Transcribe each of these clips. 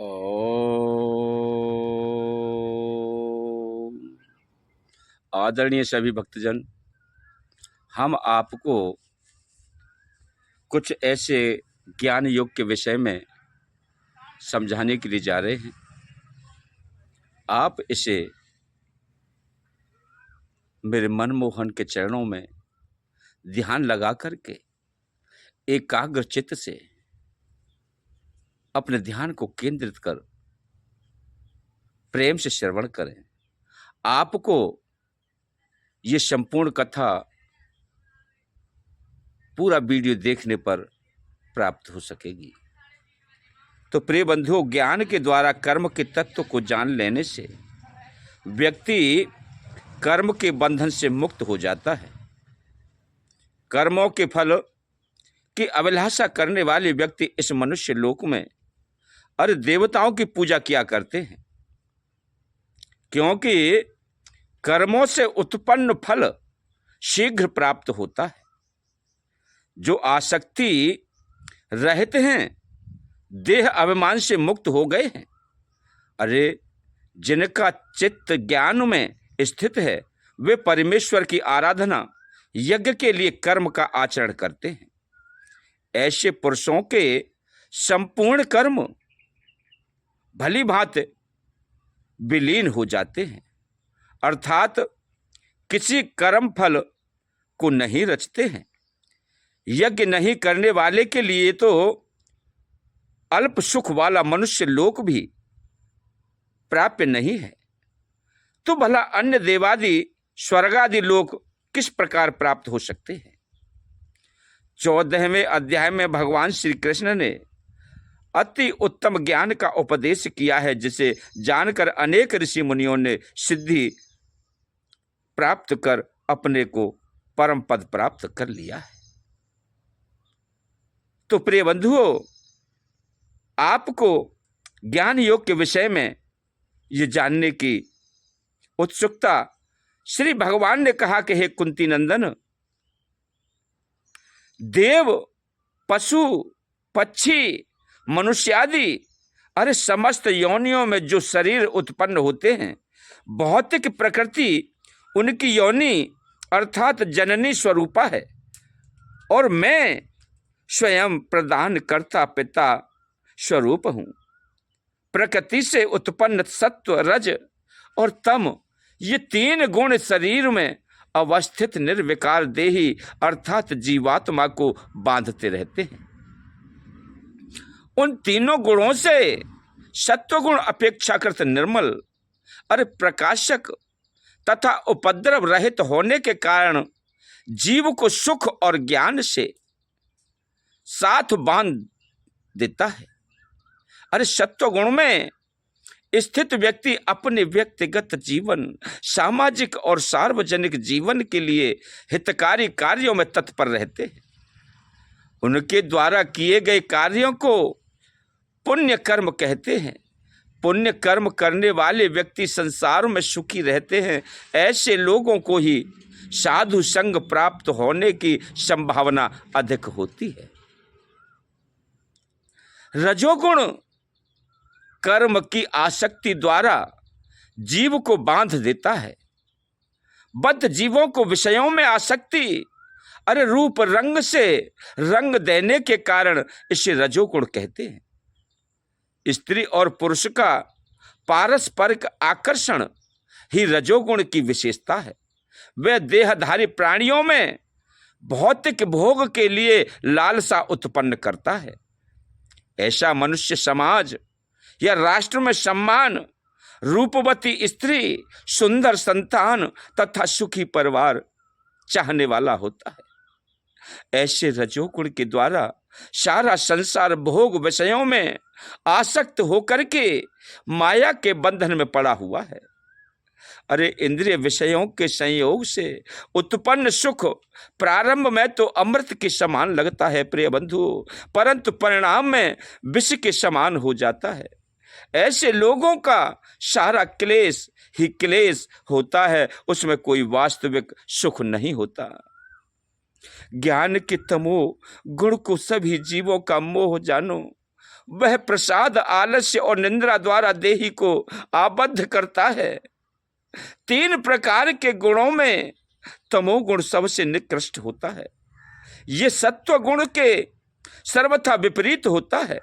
ओम। आदरणीय सभी भक्तजन, हम आपको कुछ ऐसे ज्ञान योग के विषय में समझाने के लिए जा रहे हैं। आप इसे मेरे मनमोहन के चरणों में ध्यान लगा करके एकाग्र चित्त से अपने ध्यान को केंद्रित कर प्रेम से श्रवण करें। आपको ये संपूर्ण कथा पूरा वीडियो देखने पर प्राप्त हो सकेगी। तो प्रिय बंधुओं, ज्ञान के द्वारा कर्म के तत्व को जान लेने से व्यक्ति कर्म के बंधन से मुक्त हो जाता है। कर्मों के फल की अभिलाषा करने वाले व्यक्ति इस मनुष्य लोक में अरे देवताओं की पूजा किया करते हैं, क्योंकि कर्मों से उत्पन्न फल शीघ्र प्राप्त होता है। जो आसक्ति रहित हैं, देह अभिमान से मुक्त हो गए हैं, अरे जिनका चित्त ज्ञान में स्थित है, वे परमेश्वर की आराधना यज्ञ के लिए कर्म का आचरण करते हैं। ऐसे पुरुषों के संपूर्ण कर्म भली भांति विलीन हो जाते हैं, अर्थात किसी कर्म फल को नहीं रचते हैं। यज्ञ नहीं करने वाले के लिए तो अल्प सुख वाला मनुष्य लोक भी प्राप्य नहीं है, तो भला अन्य देवादि स्वर्गादि लोक किस प्रकार प्राप्त हो सकते हैं। 14वें अध्याय में भगवान श्री कृष्ण ने अति उत्तम ज्ञान का उपदेश किया है, जिसे जानकर अनेक ऋषि मुनियों ने सिद्धि प्राप्त कर अपने को परम पद प्राप्त कर लिया है। तो प्रिय बंधुओं, आपको ज्ञान योग के विषय में ये जानने की उत्सुकता, श्री भगवान ने कहा कि हे कुंती नंदन, देव पशु पक्षी मनुष्यादि अरे समस्त योनियों में जो शरीर उत्पन्न होते हैं, भौतिक प्रकृति उनकी योनि अर्थात जननी स्वरूपा है, और मैं स्वयं प्रदान करता पिता स्वरूप हूं। प्रकृति से उत्पन्न सत्व रज और तम, ये तीन गुण शरीर में अवस्थित निर्विकार देही अर्थात जीवात्मा को बांधते रहते हैं। उन तीनों गुणों से सत्वगुण अपेक्षाकृत निर्मल और प्रकाशक तथा उपद्रव रहित होने के कारण जीव को सुख और ज्ञान से साथ बांध देता है। अरे सत्वगुण में स्थित व्यक्ति अपने व्यक्तिगत जीवन, सामाजिक और सार्वजनिक जीवन के लिए हितकारी कार्यों में तत्पर रहते हैं। उनके द्वारा किए गए कार्यों को पुण्य कर्म कहते हैं। पुण्य कर्म करने वाले व्यक्ति संसार में सुखी रहते हैं। ऐसे लोगों को ही साधु संग प्राप्त होने की संभावना अधिक होती है। रजोगुण कर्म की आसक्ति द्वारा जीव को बांध देता है। बद्ध जीवों को विषयों में आसक्ति अरे रूप रंग से रंग देने के कारण इसे रजोगुण कहते हैं। स्त्री और पुरुष का पारस्परिक आकर्षण ही रजोगुण की विशेषता है। वह देहधारी प्राणियों में भौतिक भोग के लिए लालसा उत्पन्न करता है। ऐसा मनुष्य समाज या राष्ट्र में सम्मान, रूपवती स्त्री, सुंदर संतान तथा सुखी परिवार चाहने वाला होता है। ऐसे रजोगुण के द्वारा सारा संसार भोग विषयों में आसक्त होकर के माया के बंधन में पड़ा हुआ है। अरे इंद्रिय विषयों के संयोग से उत्पन्न सुख प्रारंभ में तो अमृत के समान लगता है प्रिय बंधु, परंतु परिणाम में विष के समान हो जाता है। ऐसे लोगों का सारा क्लेश ही क्लेश होता है, उसमें कोई वास्तविक सुख नहीं होता। ज्ञान के तमो गुण को सभी जीवों का मोह जानो, वह प्रसाद आलस्य और निंद्रा द्वारा देही को आबद्ध करता है। 3 प्रकार के गुणों में तमोगुण सबसे निकृष्ट होता है। ये सत्व गुण के सर्वथा विपरीत होता है।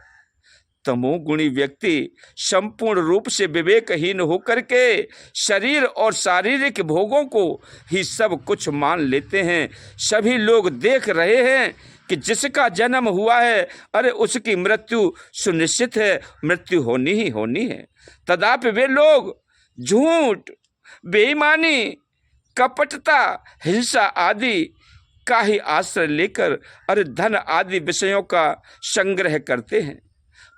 तमोगुणी व्यक्ति संपूर्ण रूप से विवेकहीन होकर के शरीर और शारीरिक भोगों को ही सब कुछ मान लेते हैं। सभी लोग देख रहे हैं कि जिसका जन्म हुआ है, अरे उसकी मृत्यु सुनिश्चित है, मृत्यु होनी ही होनी है। तदापि वे लोग झूठ, बेईमानी, कपटता, हिंसा आदि का ही आश्रय लेकर अरे धन आदि विषयों का संग्रह करते हैं,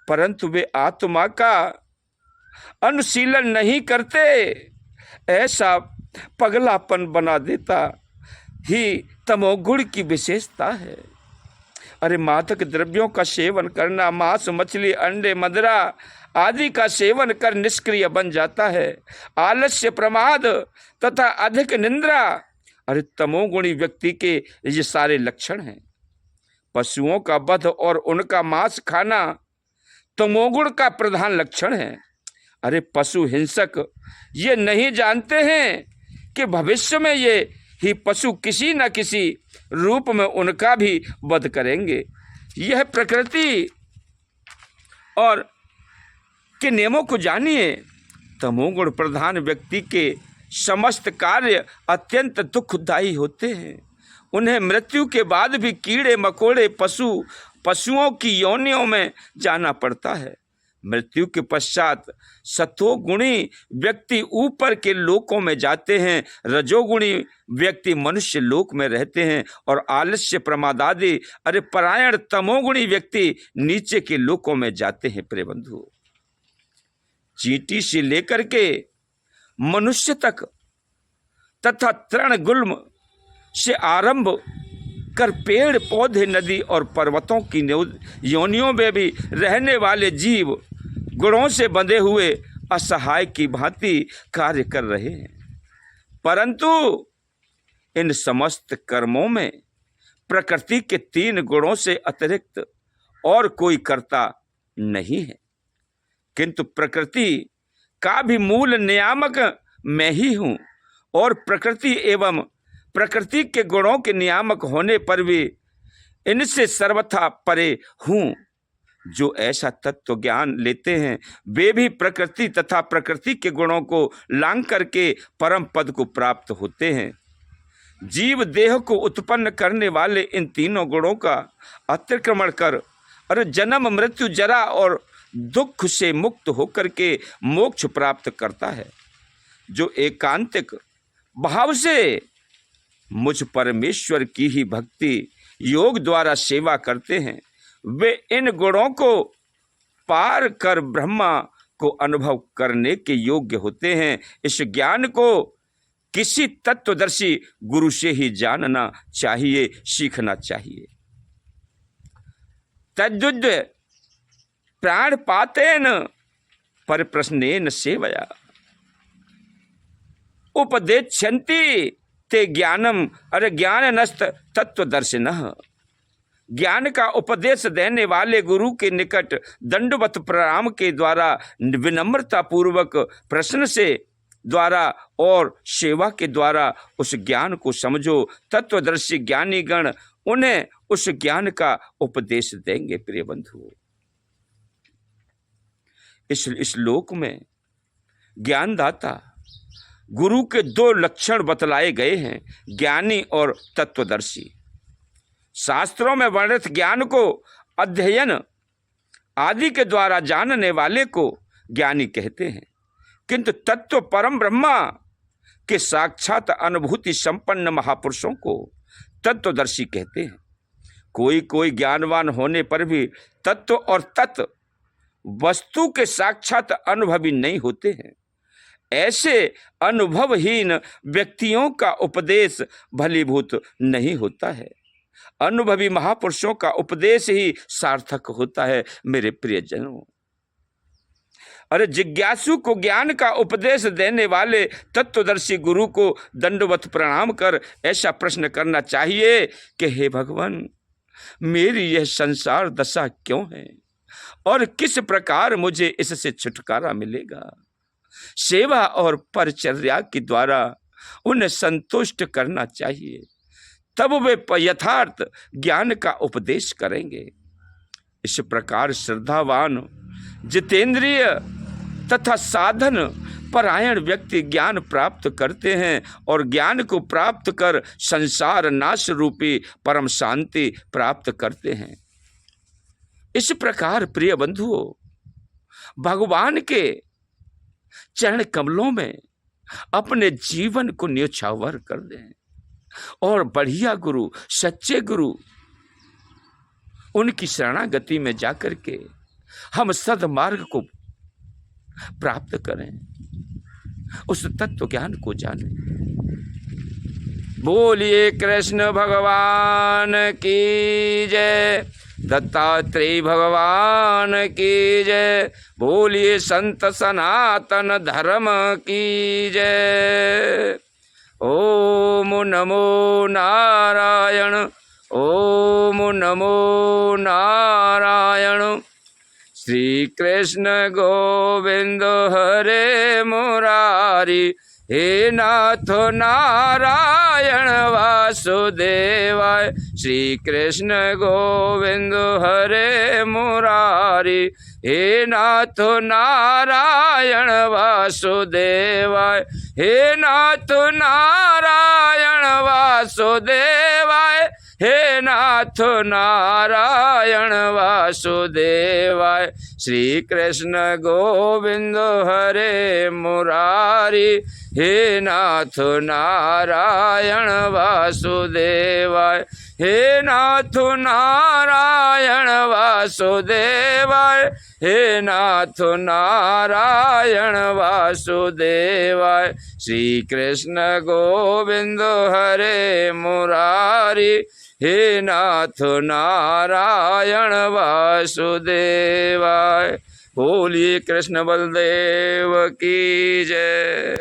परंतु वे आत्मा का अनुशीलन नहीं करते। ऐसा पगलापन बना देता ही तमोगुण की विशेषता है। अरे मादक द्रव्यों का सेवन करना, मांस, मछली, अंडे, मदिरा आदि का सेवन कर निष्क्रिय बन जाता है। आलस्य, प्रमाद तथा अधिक निंद्रा, अरे तमोगुणी व्यक्ति के ये सारे लक्षण हैं। पशुओं का वध और उनका मांस खाना तमोगुण का प्रधान लक्षण है। अरे पशु हिंसक ये नहीं जानते हैं कि भविष्य में ये ही पशु किसी न किसी रूप में उनका भी वध करेंगे। यह प्रकृति और के नियमों को जानिए। तमोगुण प्रधान व्यक्ति के समस्त कार्य अत्यंत दुखदायी होते हैं। उन्हें मृत्यु के बाद भी कीड़े मकोड़े पशुओं की योनियों में जाना पड़ता है। मृत्यु के पश्चात सतोगुणी व्यक्ति ऊपर के लोकों में जाते हैं, रजोगुणी व्यक्ति मनुष्य लोक में रहते हैं और आलस्य, प्रमाद आदि अरे परायण तमोगुणी व्यक्ति नीचे के लोकों में जाते हैं। प्रिय बंधु, चींटी से लेकर के मनुष्य तक तथा तृण गुल्म से आरंभ कर पेड़ पौधे, नदी और पर्वतों की योनियों में भी रहने वाले जीव गुणों से बंधे हुए असहाय की भांति कार्य कर रहे हैं, परंतु इन समस्त कर्मों में प्रकृति के 3 गुणों से अतिरिक्त और कोई कर्ता नहीं है। किंतु प्रकृति का भी मूल नियामक मैं ही हूँ और प्रकृति एवं प्रकृति के गुणों के नियामक होने पर भी इनसे सर्वथा परे हूँ। जो ऐसा तत्व ज्ञान लेते हैं वे भी प्रकृति तथा प्रकृति के गुणों को लांघ करके परम पद को प्राप्त होते हैं। जीव देह को उत्पन्न करने वाले इन 3 गुणों का अतिक्रमण कर और जन्म, मृत्यु, जरा और दुख से मुक्त होकर के मोक्ष प्राप्त करता है। जो एकांतिक भाव से मुझ परमेश्वर की ही भक्ति योग द्वारा सेवा करते हैं, वे इन गुणों को पार कर ब्रह्मा को अनुभव करने के योग्य होते हैं। इस ज्ञान को किसी तत्वदर्शी गुरु से ही जानना चाहिए, सीखना चाहिए। तद्युद्ध प्राण पातेन पर प्रश्नेन सेवया उपदेच्छन्ति ते ज्ञानम अरे ज्ञान नस्त तत्वदर्शिनः। ज्ञान का उपदेश देने वाले गुरु के निकट दंडवत प्रणाम के द्वारा, विनम्रता पूर्वक प्रश्न से द्वारा और सेवा के द्वारा उस ज्ञान को समझो। तत्वदर्शी ज्ञानी गण उन्हें उस ज्ञान का उपदेश देंगे। प्रिय बंधु, इस श्लोक में ज्ञानदाता गुरु के 2 लक्षण बतलाए गए हैं, ज्ञानी और तत्वदर्शी। शास्त्रों में वर्णित ज्ञान को अध्ययन आदि के द्वारा जानने वाले को ज्ञानी कहते हैं, किंतु तत्व परम ब्रह्मा के साक्षात अनुभूति संपन्न महापुरुषों को तत्वदर्शी कहते हैं। कोई कोई ज्ञानवान होने पर भी तत्व और तत्व वस्तु के साक्षात अनुभवी नहीं होते हैं। ऐसे अनुभवहीन व्यक्तियों का उपदेश भलीभूत नहीं होता है। अनुभवी महापुरुषों का उपदेश ही सार्थक होता है। मेरे प्रियजनों, अरे जिज्ञासु को ज्ञान का उपदेश देने वाले तत्वदर्शी गुरु को दंडवत प्रणाम कर ऐसा प्रश्न करना चाहिए कि हे भगवान, मेरी यह संसार दशा क्यों है? और किस प्रकार मुझे इससे छुटकारा मिलेगा। सेवा और परिचर्या के द्वारा उन्हें संतुष्ट करना चाहिए, तब वे यथार्थ ज्ञान का उपदेश करेंगे। इस प्रकार श्रद्धावान, जितेंद्रिय तथा साधन परायण व्यक्ति ज्ञान प्राप्त करते हैं और ज्ञान को प्राप्त कर संसार नाश रूपी परम शांति प्राप्त करते हैं। इस प्रकार प्रिय बंधुओं, भगवान के चरण कमलों में अपने जीवन को न्योछावर कर दें और बढ़िया गुरु, सच्चे गुरु, उनकी शरणागति में जाकर के हम सद्मार्ग को प्राप्त करें, उस तत्व ज्ञान को जानें। बोलिए कृष्ण भगवान की जय, दत्तात्रेय भगवान की जय, बोलिए संत सनातन धर्म की जय। ओम नमो नारायण, ओम नमो नारायण। श्री कृष्ण गोविंद हरे मुरारी, हे नाथ नारायण वासुदेवाय। श्री कृष्ण गोविंद हरे मुरारी, हे नाथ नारायण वासुदेवाय। हे नाथ नारायण वासुदेवाय, हे नाथ नारायण वासुदेवाय। श्री कृष्ण गोविंद हरे मुरारी, हे नाथ नारायण वासुदेवाय। हे नाथ नारायण वासुदेवाय, हे नाथ नारायण वासुदेवाय। श्री कृष्ण गोविंद हरे मुरारी, हे नाथ नारायण वासुदेवाय। बोलिए कृष्ण बलदेव की जय।